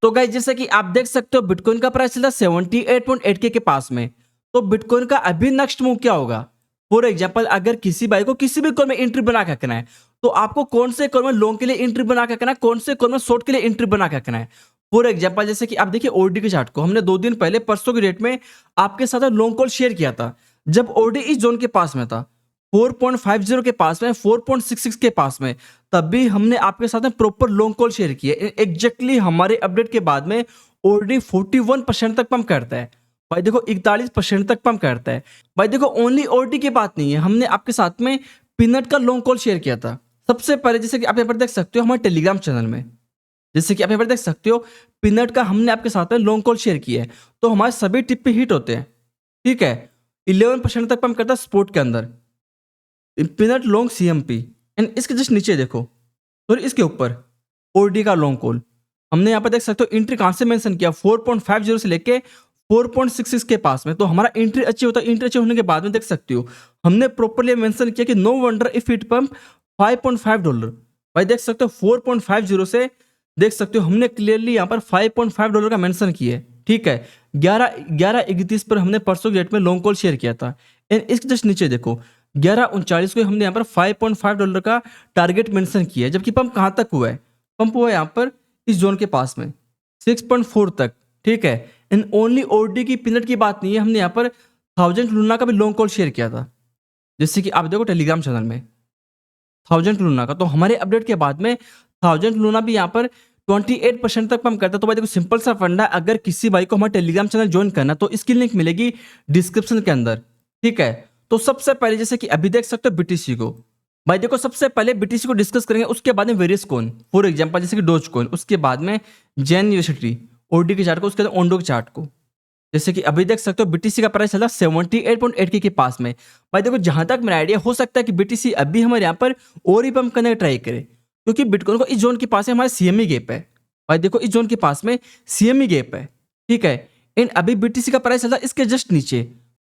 तो गाइस जैसे कि आप देख सकते हो बिटकॉइन का प्राइस चल रहा है 78.8 के पास में। तो बिटकॉइन का अभी नेक्स्ट मूव क्या होगा? फॉर एग्जांपल अगर किसी भाई को किसी भी कॉइन में एंट्री बना के रखना है, तो आपको कौन से कॉइन में लॉन्ग के लिए एंट्री बना के रखना है, कौन से कॉइन में शॉर्ट के लिए एंट्री बना के रखना है। फॉर एग्जांपल जैसे कि आप देखिए ओडी के चार्ट को हमने 2 दिन पहले परसों की डेट में आपके साथ लॉन्ग कॉल शेयर किया था, जब ओडी इस जोन के पास में था 4.50 के पास में, 4.66 के पास में, तब भी हमने आपके साथ में प्रॉपर लॉन्ग कॉल शेयर किया। एग्जैक्टली हमारे अपडेट के बाद में ओडी 41% तक पंप करता है भाई, देखो 41% तक पंप करता है भाई। देखो ओनली ओडी की बात नहीं है, हमने आपके साथ में पीनट का लॉन्ग कॉल शेयर किया था सबसे पहले। जैसे कि आप यहाँ पर देख सकते हो हमारे टेलीग्राम चैनल में, जैसे कि आप यहाँ पर देख सकते हो पीनट का हमने आपके साथ में लॉन्ग कॉल शेयर किया है, तो हमारे सभी टिप पे हिट होते हैं। ठीक है, 11% तक पंप करता है स्पोर्ट के अंदर पीनट लॉन्ग सीएमपी। एंड इसके जस्ट नीचे देखो, और इसके ऊपर ओडी का लॉन्ग कॉल हमने यहाँ पर देख सकते हो एंट्री कहाँ से मेंशन किया, 4.50 से लेके 4.66 के पास में। तो हमारा एंट्री अच्छी होता है, एंट्री अच्छी होने के बाद में देख सकते हो हमने प्रॉपरली मेंशन किया कि no wonder if it pump $5.5 भाई। देख सकते हो 4.50 से देख सकते हो हमने क्लियरली यहाँ पर $5.5 का मेंशन किया है। ठीक है, 11:31 पर हमने परसों की डेट में लॉन्ग कॉल शेयर किया था। एंड इसके जस्ट नीचे देखो 11:39 को हमने यहाँ पर $5.5 का टारगेट मेंशन किया है, जबकि पंप कहाँ तक हुआ है? पंप हुआ है यहाँ पर इस जोन के पास में 6.4 तक। ठीक है, इन ओनली ओडी की पिनट की बात नहीं है, हमने यहाँ पर 1000 लूना का भी लॉन्ग कॉल शेयर किया था, जैसे कि आप देखो टेलीग्राम चैनल में 1000 लूना का। तो हमारे अपडेट के बाद में 1000 लूना भी यहाँ पर 28% तक पंप करता है। तो भाई देखो सिंपल सा फंडा, अगर किसी भाई को हमारा टेलीग्राम चैनल ज्वाइन करना तो इसकी लिंक मिलेगी डिस्क्रिप्शन के अंदर। ठीक है, तो सबसे पहले जैसे कि अभी देख सकते हो बीटीसी को, भाई देखो सबसे पहले बीटीसी को डिस्कस करेंगे, उसके बाद में वेरियस कॉइन, फॉर एग्जांपल जैसे कि डोज कॉइन, उसके बाद में जेन यूनिवर्सिटी ओडी के चार्ट को, उसके बाद ओंडो के चार्ट को। जैसे कि अभी देख सकते हो बीटीसी का प्राइस चला 78.8 के पास में। भाई देखो जहां तक मेरा आइडिया, हो सकता है कि बीटीसी अभी हमारे यहाँ पर और ही पंप करने का ट्राई करे, क्योंकि बिटकॉइन को इस जोन के पास है हमारे सीएमई गैप है। भाई देखो इस जोन के पास में सीएमई गैप है। ठीक है, इन अभी बीटीसी का प्राइस चला इसके जस्ट नीचे,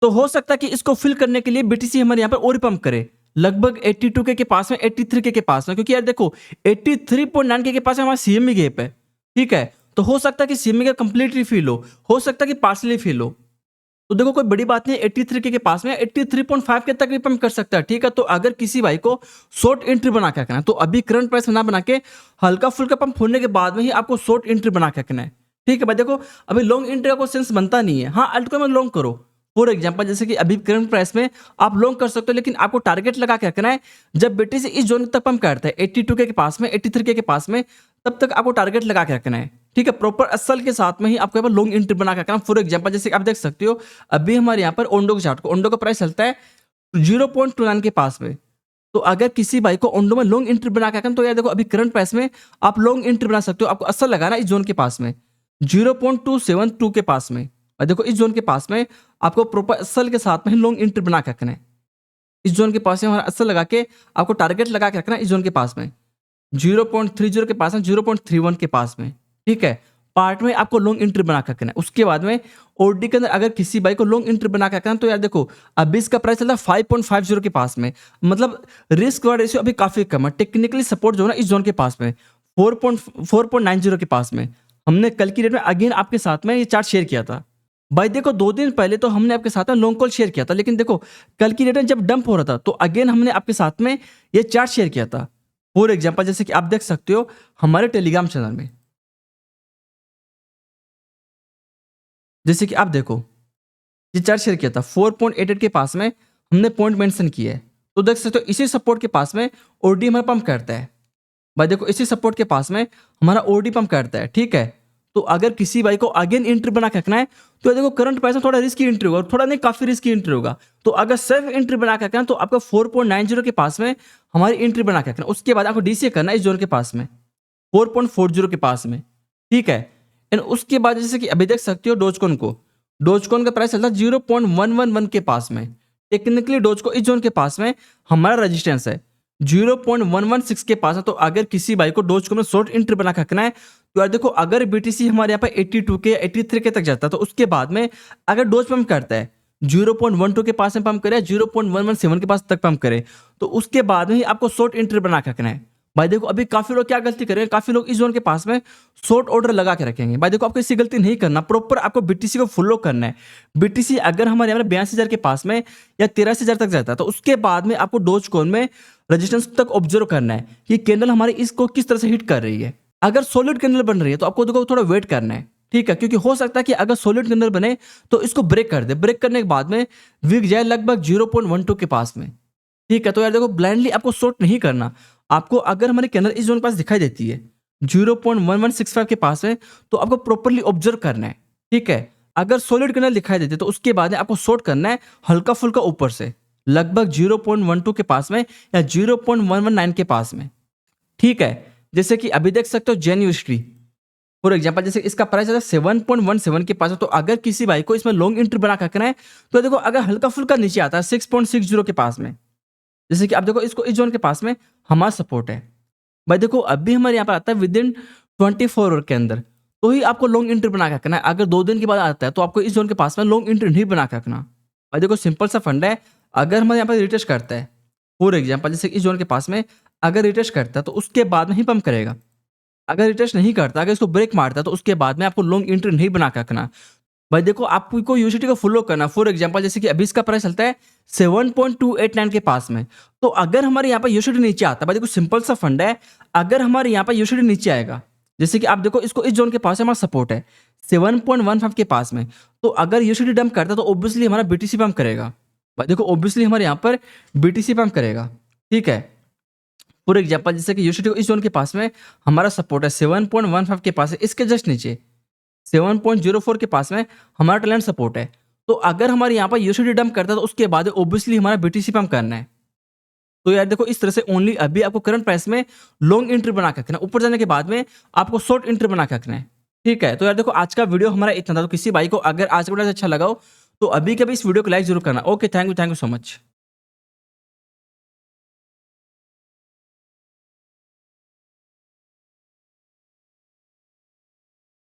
तो हो सकता है कि इसको फिल करने के लिए बीटीसी हमारे यहाँ पर और ही पंप करे लगभग 82 के पास में, 83 के पास में, क्योंकि यार देखो 83.9 के पास में हमारा सीएमई गैप है। ठीक है, तो हो सकता है कि सीएमई गैप कंप्लीटली फिल हो सकता है कि पार्सली फिल हो। तो देखो कोई बड़ी बात नहीं, 83 के पास में 83.5 के तक भी पंप कर सकता है। ठीक है, तो अगर किसी भाई को शॉर्ट एंट्री बना के रखना है, तो अभी करंट प्राइस में ना बना के हल्का फुल्का पंप होने के बाद में ही आपको शॉर्ट एंट्री बना के रखना है। ठीक है भाई, देखो अभी लॉन्ग एंट्री का कोई सेंस बनता नहीं है। हाँ, अल्टकॉइन में लॉन्ग करो, फॉर एग्जांपल जैसे कि अभी करंट प्राइस में आप लॉन्ग कर सकते हो, लेकिन आपको टारगेट लगा के रखना है जब बीटीसी इस जोन तक पंप करता है 82 के पास में, 83 के पास में, तब तक आपको टारगेट लगा के रखना है। ठीक है, प्रॉपर असल के साथ में ही आपको यहाँ पर लॉन्ग एंट्री बना के रखना। फॉर एग्जांपल जैसे आप देख सकते हो अभी हमारे यहाँ पर ओंडो के चार्ट को, ओंडो का प्राइस चलता है 0.29 के पास में। तो अगर किसी भाई को ओंडो में लॉन्ग एंट्री बना के रखना, तो यार देखो अभी करंट प्राइस में आप लॉन्ग एंट्री बना सकते हो। आपको असल लगाना इस जोन के पास में 0.272 के पास में। और देखो इस जोन के पास में आपको प्रॉपर असल के साथ में लॉन्ग एंट्री बना के रखना है। इस जोन के पास में हमारा असल लगा के आपको टारगेट लगा के रखना है इस जोन के पास में 0.30 के पास में, 0.31 के पास में। ठीक है, पार्ट में आपको लॉन्ग एंट्री बना के रखना है। उसके बाद में ओडी के अंदर अगर किसी भाई को लॉन्ग एंट्री बना के रखना है, तो यार देखो अभी इसका प्राइस चल रहा है 5.50 के पास में, मतलब रिस्क वाला रेशियो अभी काफी कम है। टेक्निकली सपोर्ट जो है ना इस जोन के पास में 4.90 के पास में। हमने कल की डेट में अगेन आपके साथ में ये चार्ट शेयर किया था। भाई देखो 2 दिन पहले तो हमने आपके साथ में लॉन्ग कॉल शेयर किया था, लेकिन देखो कल की डेट में जब डंप हो रहा था, तो अगेन हमने आपके साथ में ये चार्ट शेयर किया था। फॉर एग्जांपल जैसे कि आप देख सकते हो हमारे टेलीग्राम चैनल में, जैसे कि आप देखो ये चार्ट शेयर किया था 4.88 के पास में, हमने पॉइंट मेंशन किया है। तो देख सकते हो इसी सपोर्ट के पास में ओडी हमारा पंप करता है। भाई देखो इसी सपोर्ट के पास में हमारा ओडी पंप करता है। ठीक है, तो अगर किसी भाई को अगेन एंट्री बना के रखना है, तो देखो करंट प्राइस में थोड़ा रिस्की एंट्री होगा, थोड़ा नहीं काफी रिस्की एंट्री होगा। तो अगर सेफ एंट्री बना के रखना है, तो आपको 4.90 के पास में हमारी एंट्री बना के रखना है। उसके बाद आपको डीसीए करना है इस जोन के पास में 4.40 के पास में। ठीक है, एंड उसके बाद जैसे कि अभी देख सकते हो डोजकॉइन को, डोजकॉइन का प्राइस चलता है 0.111 के पास में। टेक्निकली डोज को इस जोन के पास में हमारा रेजिस्टेंस है 0.116 के पास है। तो अगर किसी भाई को डोज को में शॉर्ट एंट्री बना के रखना है, तो यार देखो अगर बीटीसी हमारे यहाँ पे 82 के 83 के तक जाता है, तो उसके बाद में अगर डोज पंप करता है 0.12 के पास में पंप करे, 0.117 के पास तक पंप करे, तो उसके बाद में ही आपको शॉर्ट एंट्री बना के रखना है। भाई देखो अभी काफी लोग क्या गलती करेंगे, काफी लोग इस जोन के पास में शॉर्ट ऑर्डर लगा के रखेंगे। भाई देखो आपको इससे गलती नहीं करना, प्रॉपर आपको बीटीसी को फॉलो करना है। बीटीसी अगर हमारे यहाँ 82,000 के पास में या 83,000 तक जाता है तो उसके बाद में आपको डोज कॉइन में रेजिस्टेंस तक ऑब्जर्व करना है कि कैंडल हमारी इसको किस तरह से हिट कर रही है। अगर सॉलिड कैंडल बन रही है तो आपको देखो थोड़ा वेट करना है, ठीक है, क्योंकि हो सकता है कि अगर सॉलिड कैंडल बने तो इसको ब्रेक कर दे, ब्रेक करने के बाद में वीक जाए लगभग 0.12 के पास में, ठीक है। तो यार देखो ब्लाइंडली आपको शॉर्ट नहीं करना। आपको अगर हमारी कैंडल इस जोन के पास दिखाई देती है 0.1165 के पास है तो आपको प्रॉपरली ऑब्जर्व करना है, ठीक है। अगर सॉलिड कैंडल दिखाई देती है तो उसके बाद में आपको शॉर्ट करना है हल्का फुल्का ऊपर से, लगभग 0.12 के पास में या 0.119 के पास में, ठीक है। जैसे कि अभी देख सकते हो जेन यूएसडी फॉर एग्जाम्पल, जैसे इसका प्राइस है 7.17 के पास है, तो अगर किसी भाई को इसमें लॉन्ग एंट्री बना कर रखना है तो देखो अगर हल्का फुल्का नीचे आता है 6.60 के पास में, जैसे कि आप देखो इसको इस जोन के पास में हमारा सपोर्ट है। भाई देखो अभी हमारे यहाँ पर आता है विद इन 24 आवर के अंदर, तो ही आपको लॉन्ग एंट्री बना के रखना है। अगर 2 दिन के बाद आता है तो आपको इस जोन के पास में लॉन्ग एंट्री नहीं बना के रखना। भाई देखो सिंपल सा फंड है, अगर हमारे यहाँ पर रिटेस्ट करता है फॉर एग्जाम्पल, जैसे इस जोन के पास में अगर रिटेस्ट करता है तो उसके बाद में ही पंप करेगा। अगर रिटेस्ट नहीं करता, अगर इसको ब्रेक मारता है तो उसके बाद में आपको लॉन्ग एंट्री नहीं बना के रखना। भाई देखो आपको यूएसडी को फॉलो करना। फॉर एग्जांपल जैसे कि अभी इसका प्राइस चलता है 7.289 के पास में, तो अगर हमारे यहाँ पर यूएसडी नीचे आता है, भाई देखो सिंपल सा फंड है, अगर हमारे यहाँ पर यूएसडी नीचे आएगा, जैसे कि आप देखो इसको इस जोन के पास हमारा सपोर्ट है 7.15 के पास में, तो अगर यूएसडी डंप करता है तो ऑब्वियसली हमारा बीटीसी पंप करेगा। भाई देखो ऑब्वियसली हमारे यहाँ पर बीटीसी पंप करेगा, ठीक है। फॉर एग्जाम्पल जैसे कि यूएसडी को इस जोन के पास में हमारा सपोर्ट है 7.15 के पास है, इसके जस्ट नीचे 7.04 के पास में हमारा टैलेंट सपोर्ट है। तो अगर हमारे यहाँ पर यूएसडी डंप करता है तो उसके बाद ऑब्वियसली हमारा बीटीसी पंप करना है। तो यार देखो इस तरह से ओनली अभी आपको करंट प्राइस में लॉन्ग एंट्री बना के रखना है, ऊपर जाने के बाद में आपको शॉर्ट एंट्री बना के रखना है, ठीक है। तो यार देखो आज का वीडियो हमारा इतना था, तो किसी भाई को अगर आज का वीडियो अच्छा लगा हो तो अभी कभी इस वीडियो को लाइक जरूर करना। Okay, thank you so much.